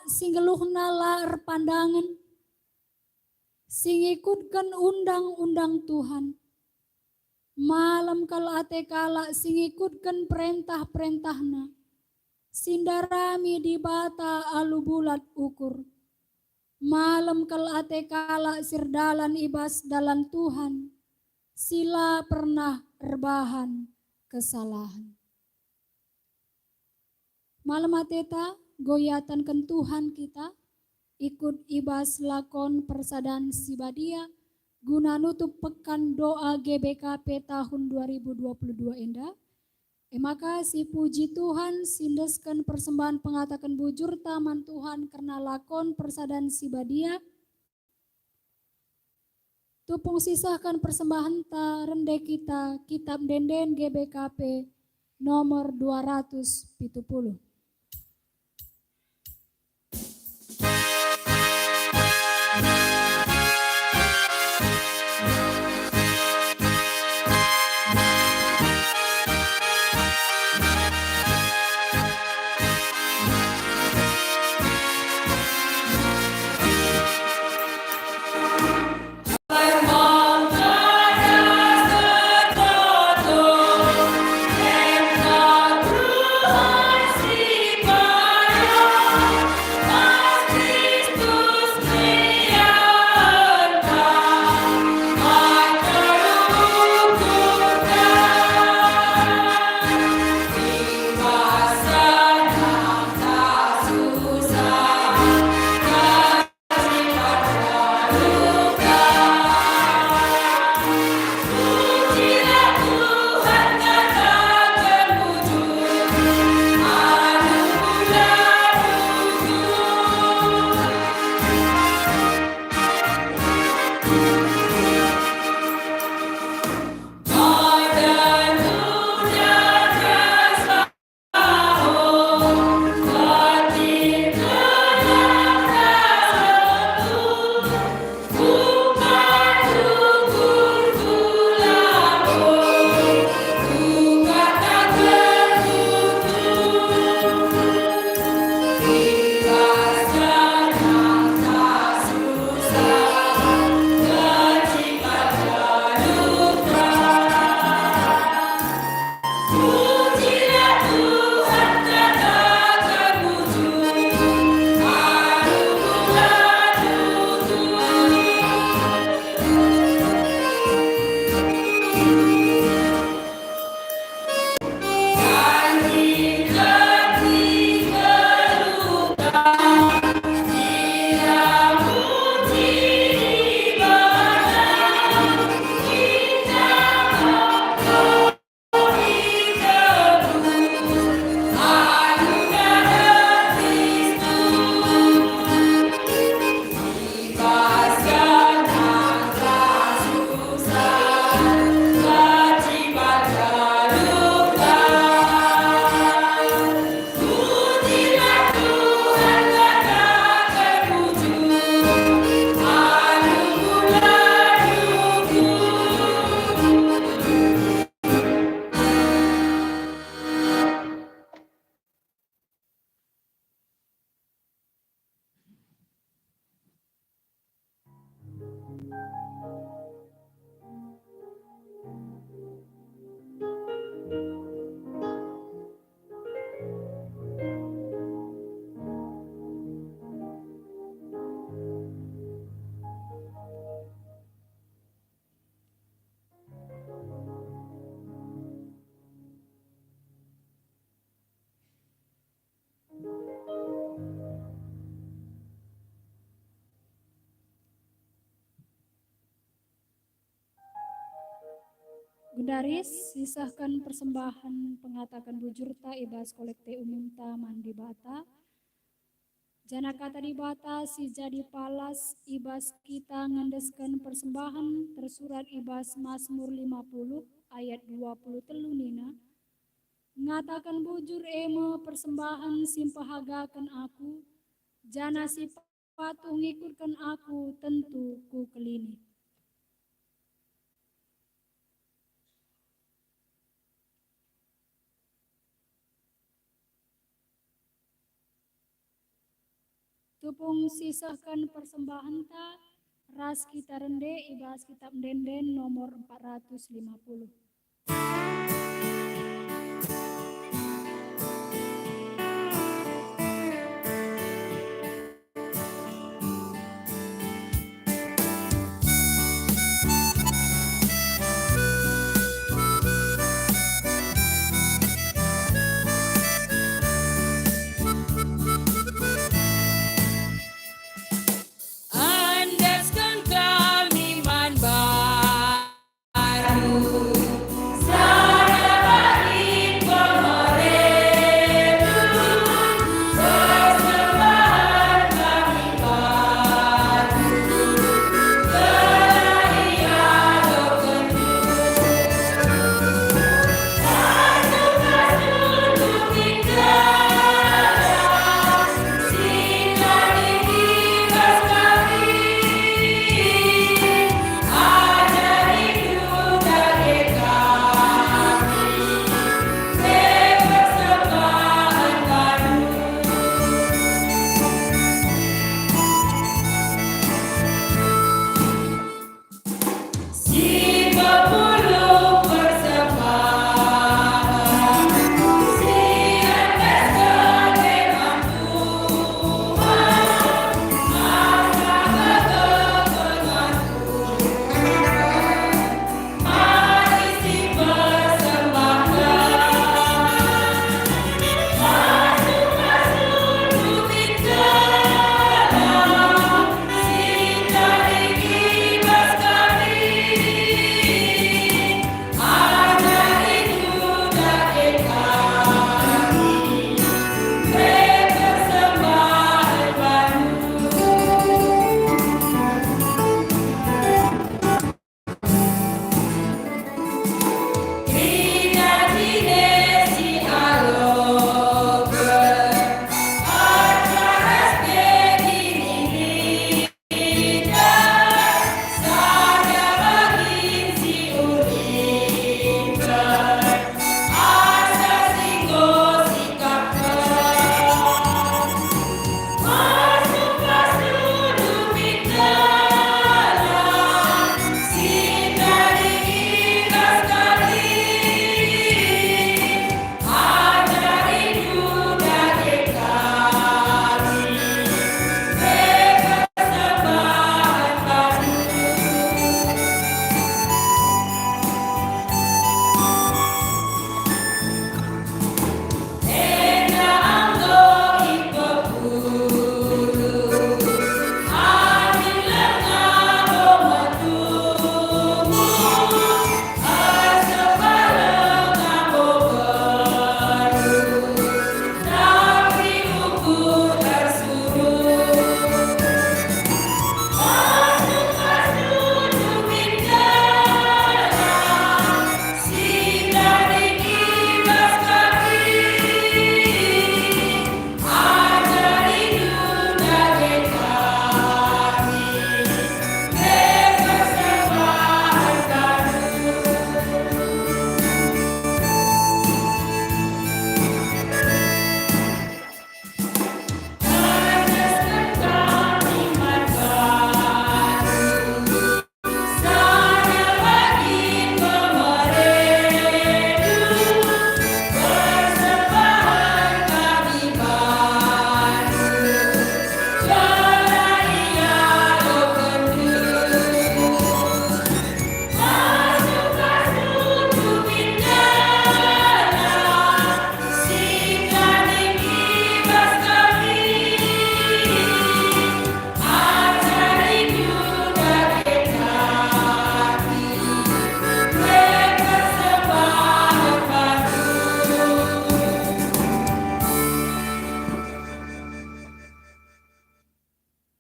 sing geluhna laer pandangan, sing ikutkan undang-undang Tuhan. Malam kala ate kala sing ikutkan perintah-perintahna. Sindarami di bata alu bulat ukur. Malam kala ate kala sirdalan ibas dalan Tuhan. Sila pernah rebahan kesalahan. Malam ateta goyatan kan Tuhan kita. Ikut ibas lakon persadaan sibadia. Guna nutup pekan doa GBKP tahun 2022 endah. Maka si puji Tuhan sindeskan persembahan pengatakan bujur taman Tuhan karena lakon persadaan sibadia. Tupung sisahkan persembahan ta rende kita kitab denden GBKP nomor 270. Gundaris sisahkan persembahan pengatakan bujurta ibas kolekte umum ta mandi bata. Janakata di bata si jadi palas ibas kita ngandeskan persembahan tersurat ibas Mazmur 50 ayat 20 nina. Ngatakan bujur emo persembahan simpahagakan aku. Jana si patung ikutkan aku tentu ku kelini. Tupung sisahkan persembahan ta, ras kita rende ibas kitab denden nomor 450. Andaskan kami man baru, sarabahin pemeredu, persembahan kami baru, kelahiran dokendu, satu-satu kita, singa dibebas kami, ajari budaya kami, persembahan baru. Si pepuluh persembahan, si andaskan memang Tuhan, masa kekebengan mari si persembahkan, masuk-masuk bukit dalam, singa dibebas kami, ajari budaya kami, persembahan baru. Trina dinesi aloker, acaras begini kita, sada bagin si uliker, asa singgo sikapkan, masuk-masuk bukit dalam, singa dibebas kami, ajari budaya kami, persembahan baru. Ena anggo ipepulu, amin lengabo metumu, asepala ngabo baru, tapi ukur tersuruh, masuk-masuk bukit dalam, singa dibebas kami, ajari budaya kami, persembahan baru. Andaskan kami man baru, sarabahin pemeredu, persembahan kami baru, kelahiran dokendu, masuk-masuk bukit dalam, singa dibebas kami, ajari budaya kami, persembahan baru.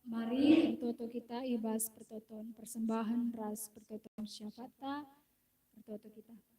Mari bertoto kita ibas pertoton persembahan ras pertoton syafata pertoto kita.